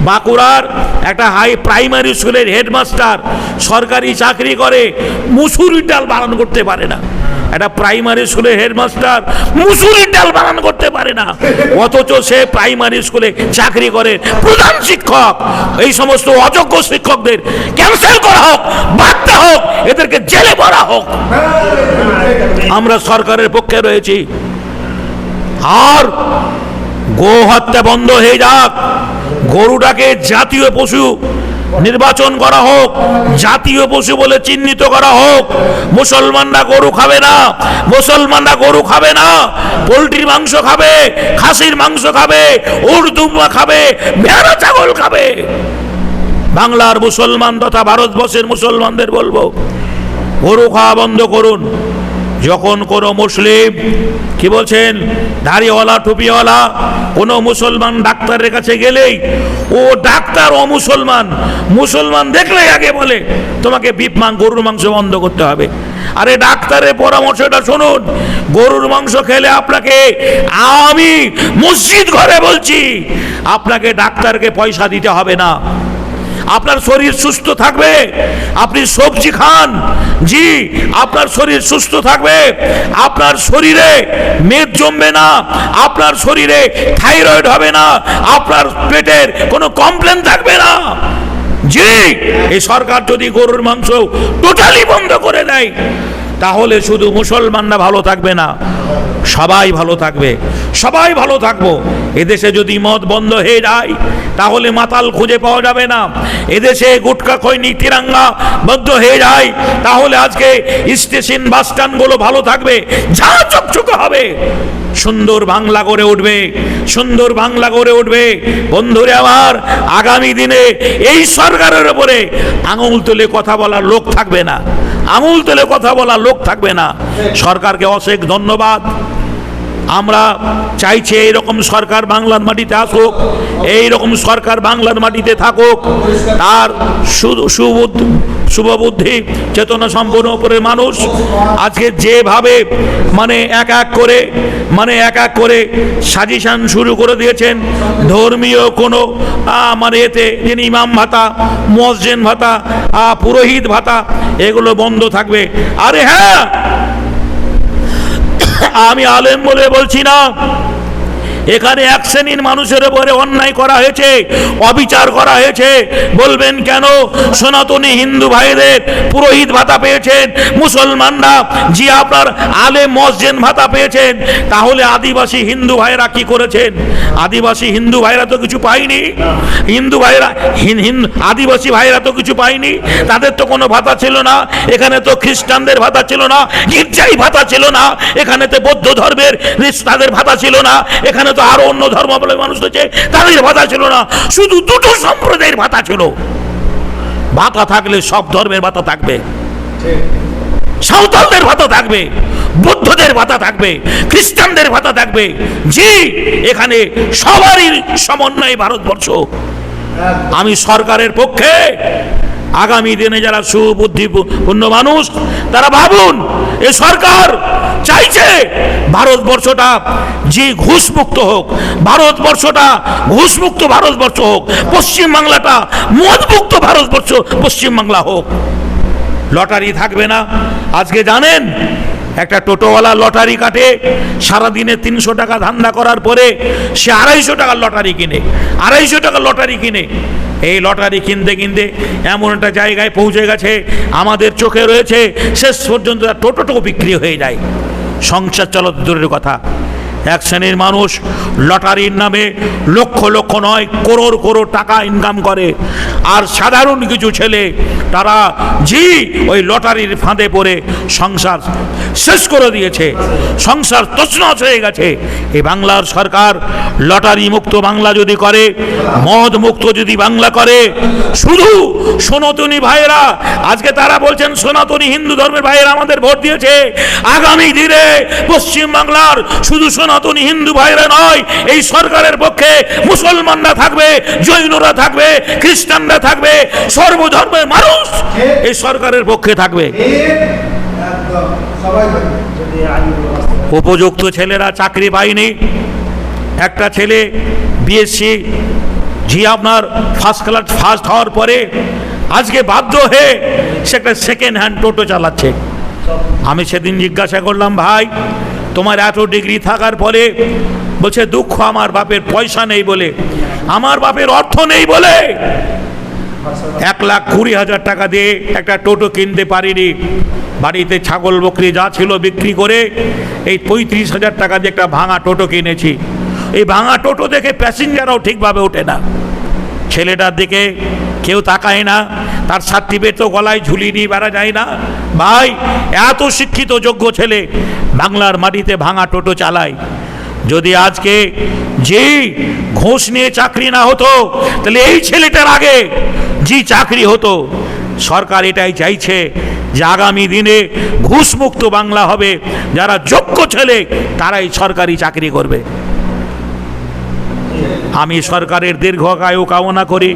বাঁকুড়ার একটা high primary স্কুলের হেডমাস্টার সরকারি চাকরি করে, মুসুরির ডাল বানান করতে পারে না। একটা প্রাইমারি স্কুলের হেডমাস্টার মুসুরির ডাল বানান করতে পারে না, অথচ সে প্রাইমারি স্কুলে চাকরি করে। প্রধান শিক্ষক, এই সমস্ত অযোগ্য শিক্ষকদের ক্যান্সেল করা হোক, বাদ দেওয়া হোক, এদেরকে জেলে ভরা হোক। আমরা সরকারের পক্ষে রয়েছি। আর গো হত্যা বন্ধ হয়ে যাক, গরুটাকে জাতীয় পশু নির্বাচন করা হোক, জাতীয় পশু বলে চিহ্নিত করা হোক। মুসলমানরা গরু খাবে না, মুসলমানরা গরু খাবে না, পোলট্রির মাংস খাবে, খাসির মাংস খাবে, উট দুম্বা খাবে, ভেড়া ছাগল খাবে। বাংলার মুসলমান তথা ভারতবর্ষের মুসলমানদের বলবো, গরু খাওয়া বন্ধ করুন। যখন কোনো মুসলিম, কি বলছেন, দাড়িওয়ালা টুপিওয়ালা কোনো মুসলমান ডাক্তারের কাছে গেলেই ও ডাক্তার ও মুসলমান, মুসলমান দেখলেই আগে বলে তোমাকে গরুর মাংস বন্ধ করতে হবে। আরে ডাক্তারের পরামর্শটা শুনুন। গরুর মাংস খেলে আপনাকে, আমি মসজিদ ঘরে বলছি, আপনাকে ডাক্তারকে পয়সা দিতে হবে না। আপনার শরীর সুস্থ থাকবে, আপনি সবজি খান, জি আপনার শরীর সুস্থ থাকবে, আপনার শরীরে মেদ জমবে না, আপনার শরীরে থাইরয়েড হবে না, আপনার পেটের কোনো কমপ্লেন থাকবে না। জি এই সরকার যদি গরুর মাংস টোটালি বন্ধ করে দেয়, তাহলে শুধু মুসলমানরা ভালো থাকবে না, সবাই ভালো থাকবে, সবাই ভালো থাকবো। এদেশে যদি মদ বন্ধ হয়ে যায়, তাহলে মাতাল খুঁজে পাওয়া যাবে না। এদেশে গুটকা খৈনি তিরাঙ্গা বন্ধ হয়ে যায়, তাহলে আজকে স্টেশন বাস স্ট্যান্ডগুলো ভালো থাকবে, যা চকচকে হবে, সুন্দর বাংলা গড়ে উঠবে, সুন্দর বাংলা গড়ে উঠবে। বন্ধুরে আমার, আগামী দিনে এই সরকারের উপরে আঙুল তুলে কথা বলার লোক থাকবে না, আঙুল তুলে কথা বলার লোক থাকবে না। সরকারকে অশেষ ধন্যবাদ। আমরা চাইছি এইরকম সরকার বাংলার মাটিতে আসুক, এইরকম সরকার বাংলার মাটিতে থাকুক। তার শুভবুদ্ধি চেতনা সম্পন্ন উপরের মানুষ আজকে যেভাবে এক এক করে সাজেশন শুরু করে দিয়েছেন, ধর্মীয় কোনো এতে যিনি ইমাম ভাতা, মুয়াজ্জিন ভাতা, পুরোহিত ভাতা, এগুলো বন্ধ থাকবে। আরে হ্যাঁ, আমি আলেম বলে বলছি না, এখানে এক শ্রেণীর মানুষের উপরে অন্যায় করা হয়েছে, অবিচার করা হয়েছে। বলবেন কেন? সনাতনী হিন্দু ভাইদের পুরোহিত ভাতা পেয়েছেন মুসলমানরা, জি আপনার আলেম মুয়াজ্জিন ভাতা পেয়েছেন, তাহলে আদিবাসী হিন্দু ভাইরা কি করেছেন? আদিবাসী হিন্দু ভাইরা তো কিছু পায়নি, হিন্দু ভাইরা আদিবাসী ভাইরা তো কিছু পায়নি, তাদের তো কোনো ভাতা ছিল না। এখানে তো খ্রিস্টানদের ভাতা ছিল না, গির্জাই ভাতা ছিল না, এখানে তো বৌদ্ধ ধর্মের তাদের ভাতা ছিল না, এখানে তো আরো অন্য ধর্মাবলম্বী মানুষ রয়েছে, তাদের ভাতা ছিল না, শুধু দুটো সম্প্রদায়ের ভাতা ছিল। ভাতা থাকলে সব ধর্মের ভাতা থাকবে, সাঁওতালদের ভাতা থাকবে, বৌদ্ধদের ভাতা থাকবে, খ্রিস্টানদের ভাতা থাকবে। জি এখানে সবারই সমন্বয় ভারতবর্ষ। আমি সরকারের পক্ষে। আগামী দিনে যারা সুবুদ্ধিপূর্ণ মানুষ, তারা ভাবুন, এ সরকার চাইছে ভারতবর্ষটা যে ঘুষমুক্ত হোক, ভারতবর্ষটা ঘুষমুক্ত ভারতবর্ষ হোক, পশ্চিমবাংলাটা মদমুক্ত ভারতবর্ষ পশ্চিমবাংলা হোক। লটারি থাকবে না। আজকে জানেন, একটা টোটোওয়ালা লটারি কাটে, সারাদিনে 300 টাকা ধান্দা করার পরে সে 250 টাকার লটারি কিনে, 250 টাকার লটারি কিনে। এই লটারি কিনতে কিনতে এমন একটা জায়গায় পৌঁছে গেছে, আমাদের চোখে রয়েছে, শেষ পর্যন্ত টোটোটাও বিক্রি হয়ে যায়। সংসার চালাতে দূরের কথা, এক শ্রেণীর মানুষ লটারির নামে লক্ষ লক্ষ নয় করোড় করোড় টাকা ইনকাম করে, আর সাধারণ কিছু ছেলে তারা জি ওই লটারির ফাঁদে পড়ে সংসার শেষ করে দিয়েছে, সংসার তছনছ হয়ে গেছে। এই বাংলার সরকার লটারি মুক্ত বাংলা যদি করে, মদ মুক্ত যদি বাংলা করে, শুধু সনাতনী ভাইয়েরা, আজকে তারা বলছেন সনাতনী হিন্দু ধর্মের ভাইয়েরা আমাদের ভোট দিয়েছে, আগামী দিনে পশ্চিম বাংলার শুধু সনাতনী হিন্দু ভাইরা নয়, এই সরকারের পক্ষে মুসলমানরা থাকবে, জৈনরা থাকবে, খ্রিস্টানরা থাকবে, সর্বধর্মের মানুষ এই সরকারের পক্ষে থাকবে। উপযুক্ত ছেলেরা চাকরি পায়নি। একটা ছেলে বিএসসি যে আপনার ফার্স্ট হওয়ার পরে আজকে বাধ্য হয়ে সে একটা সেকেন্ড হ্যান্ড টোটো চালাচ্ছে। আমি সেদিন জিজ্ঞাসা করলাম, ভাই তোমার এত ডিগ্রি থাকার পরে, বলছে দুঃখ আমার বাপের পয়সা নেই বলে, আমার বাপের অর্থ নেই বলে 1,20,000 টাকা দিয়ে একটা টোটো কিনতে পারিনি। বাড়িতে ছাগল বকরি যা ছিল বিক্রি করে এই 35,000 টাকা দিয়ে একটা ভাঙা টোটো কিনেছি। এই ভাঙা টোটো দেখে প্যাসেঞ্জারও ঠিকভাবে ওঠে না, ছেলেটার দিকে কেউ তাকায় না, তার সার্টিফিকেটও গলায় ঝুলিয়ে নিয়ে বেড়া যায় না। ভাই এত শিক্ষিত যোগ্য ছেলে বাংলার মাটিতে ভাঙা টোটো চালায়। যদি আজকে যে ঘুষ নিয়ে চাকরি না হতো, তাহলে এই ছেলেটার আগে যে চাকরি হতো। সরকার এটাই চাইছে যে আগামী দিনে ঘুষমুক্ত বাংলা হবে, যারা যোগ্য ছেলে তারাই সরকারি চাকরি করবে। আমি সরকারের দীর্ঘায়ু কামনা করি।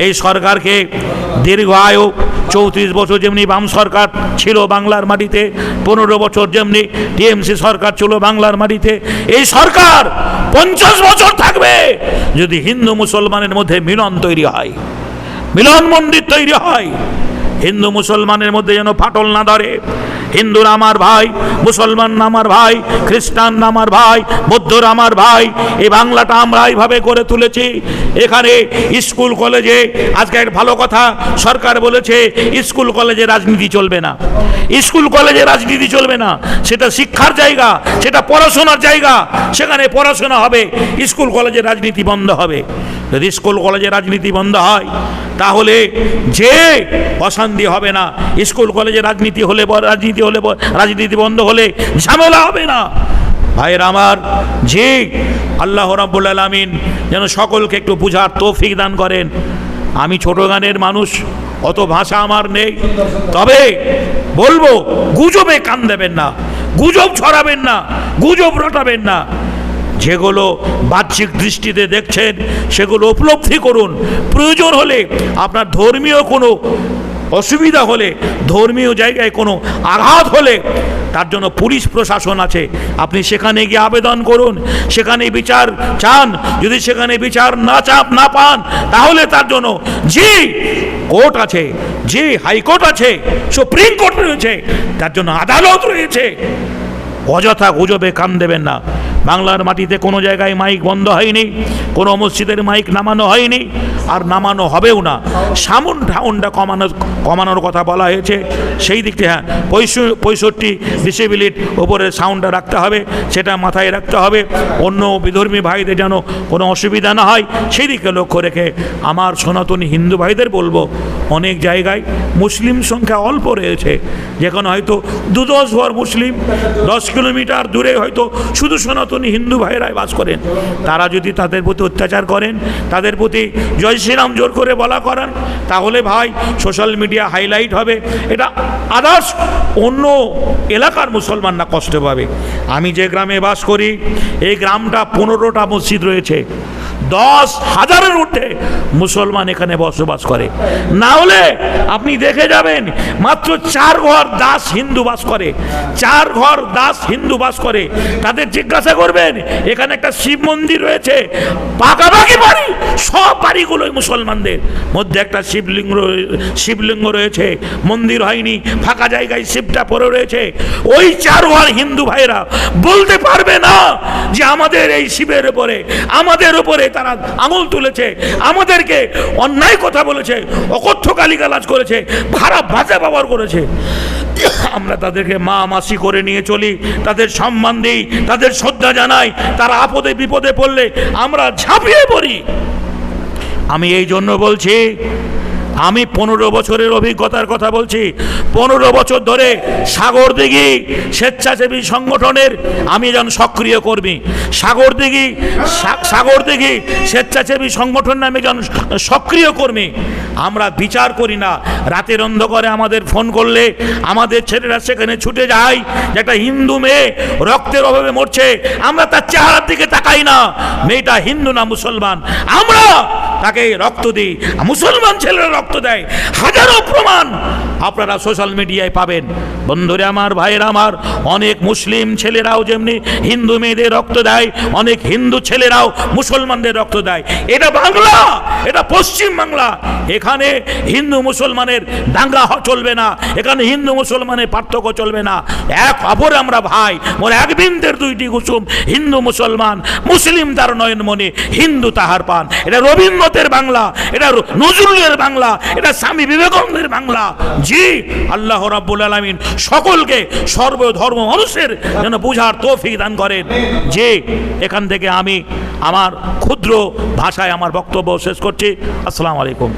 এই সরকারকে দীর্ঘায়ু, 34 বছর যেমনি বাম সরকার ছিল বাংলার মাটিতে, 15 বছর যেমনি টিএমসি সরকার ছিল বাংলার মাটিতে, এই সরকার 50 বছর থাকবে যদি হিন্দু মুসলমানের মধ্যে মিলন তৈরি হয়, মিলন মন্দির তৈরি হয়। হিন্দু মুসলমানের মধ্যে যেন ফাটল না ধরে। হিন্দুরা আমার ভাই, মুসলমান আমার ভাই, খ্রিস্টান আমার ভাই, বৌদ্ধরা আমার ভাই। এই বাংলাটা আমরা এইভাবে করে তুলেছি। এখানে স্কুল কলেজে আজকে একটা ভালো কথা সরকার বলেছে, স্কুল কলেজে রাজনীতি চলবে না। স্কুল কলেজে রাজনীতি চলবে না, সেটা শিক্ষার জায়গা, সেটা পড়াশোনার জায়গা, সেখানে পড়াশোনা হবে। স্কুল কলেজে রাজনীতি বন্ধ হবে। যদি স্কুল কলেজে রাজনীতি বন্ধ হয় তাহলে যে অশান্তি হবে না। স্কুল কলেজে রাজনীতি বন্ধ হলে ঝামেলা হবে না। ভাইয়ের আমার, যে আল্লাহ রাব্বুল আলামিন যেন সকলকে একটু বুঝার তৌফিক দান করেন। আমি ছোট গানের মানুষ, অত ভাষা আমার নেই, তবে বলবো গুজবে কান দেবেন না, গুজব ছড়াবেন না, গুজব রটাবেন না। যেগুলো বাহ্যিক দৃষ্টিতে দেখছেন সেগুলো উপলব্ধি করুন। প্রয়োজন হলে আপনার ধর্মীয় কোনো অসুবিধা হলে, ধর্মীয় জায়গায় কোনো আঘাত হলে তার জন্য পুলিশ প্রশাসন আছে, আপনি সেখানে গিয়ে আবেদন করুন, সেখানে বিচার চান। যদি সেখানে বিচার না পান তাহলে তার জন্য যে কোর্ট আছে, যে হাইকোর্ট আছে, সুপ্রিম কোর্ট রয়েছে, তার জন্য আদালত রয়েছে। অযথা গুজবে কান দেবেন না। বাংলার মাটিতে কোনো জায়গায় মাইক বন্ধ হয়নি, কোনো মসজিদের মাইক নামানো হয়নি, আর নামানো হবেও না। সাউন্ডটা কমানোর কথা বলা হয়েছে, সেই দিকটি হ্যাঁ 65 ডেসিবেলের ওপরে সাউন্ডটা রাখতে হবে, সেটা মাথায় রাখতে হবে। অন্য বিধর্মী ভাইদের যেন কোনো অসুবিধা না হয় সেই দিকে লক্ষ্য রেখে আমার সনাতনী হিন্দু ভাইদের বলবো, অনেক জায়গায় মুসলিম সংখ্যা অল্প রয়েছে, যেখানে হয়তো 2-10 ঘর মুসলিম, 10 কিলোমিটার দূরে হয়তো শুধু সনাতনী হিন্দু ভাইয়েরাই বাস করেন। তারা যদি তাদের প্রতি অত্যাচার করেন, তাদের প্রতি জয় শ্রীরাম জোর করে বলা করান, তাহলে ভাই সোশ্যাল মিডিয়া হাইলাইট হবে, এটা আদার্স অন্য এলাকার মুসলমানরা কষ্ট পাবে। আমি যে গ্রামে বাস করি, এই গ্রামটা 15টা মসজিদ রয়েছে, 10,000-এর ঊর্ধ্বে মুসলমান এখানে বসবাস করে। না হলে আপনি দেখে যাবেন মাত্র 4 ঘর দাস হিন্দু বাস করে, 4 ঘর দাস হিন্দু বাস করে। তাদের জিজ্ঞাসা করবেন, এখানে একটা শিব মন্দির রয়েছে, পাকাপাকি বাড়ি, সব বাড়িগুলোই মুসলমানদের, মধ্যে একটা শিবলিঙ্গ রয়েছে, মন্দির হয়নি, ফাঁকা জায়গায় শিবটা পড়ে রয়েছে। ওই 4 ঘর হিন্দু ভাইরা বলতে পারবে না যে আমাদের এই শিবের উপরে, আমাদের উপরে তারা আঙুল তুলেছে, আমাদেরকে অন্যায় কথা বলেছে, অকথ্য গালিগালাজ করেছে, খারাপ ভাষা ব্যবহার করেছে। আমরা তাদেরকে মা মাসি করে নিয়ে চলি, তাদের সম্মান দিই, তাদের শ্রদ্ধা জানাই। তারা আপদে বিপদে পড়লে আমরা ঝাঁপিয়ে পড়ি। আমি এই জন্য বলছি, আমি 15 বছরের অভিজ্ঞতার কথা বলছি। 15 বছর ধরে সাগরদিঘি স্বেচ্ছাসেবী সংগঠনের আমি যেন সক্রিয় কর্মী। সাগরদিঘি স্বেচ্ছাসেবী সংগঠন নামে যেন সক্রিয় কর্মী। আমরা বিচার করি না। রাতের অন্ধকারে আমাদের ফোন করলে আমাদের ছেলেরা সেখানে ছুটে যায়, যে একটা হিন্দু মেয়ে রক্তের অভাবে মরছে, আমরা তার চেহারার দিকে তাকাই না, মেয়েটা হিন্দু না মুসলমান। আমরা তাকে রক্ত দিই, মুসলমান ছেলেরা রক্ত দেয়, হাজারো প্রমাণ আপনারা সোশ্যাল মিডিয়ায় পাবেন। বন্ধুরা আমার, ভাইয়েরা আমার, অনেক মুসলিম ছেলেরাও যেমনি হিন্দু মেয়েদের রক্ত দেয়, অনেক হিন্দু ছেলেরাও মুসলমানদের রক্ত দেয়। এটা বাংলা, এটা পশ্চিম বাংলা। এখানে হিন্দু মুসলমানের দাঙ্গা চলবে না, এখানে হিন্দু মুসলমানের পার্থক্য চলবে না। এক অপরে আমরা ভাই, মোর এক বৃন্দের দুইটি কুসুম, হিন্দু মুসলমান, মুসলিম তার নয়নমণি, হিন্দু তাহার পান। এটা রবীন্দ্রনাথের বাংলা, এটা নজরুলের বাংলা, এটা স্বামী বিবেকানন্দের বাংলা। জি, আল্লাহ রাব্বুল আলামিন সকলকে সর্বধর্ম মানুষের যেন বুঝার তৌফিক দান করেন। যে এখান থেকে আমি আমার ক্ষুদ্র ভাষায় আমার বক্তব্য শেষ করছি। আসসালামু আলাইকুম।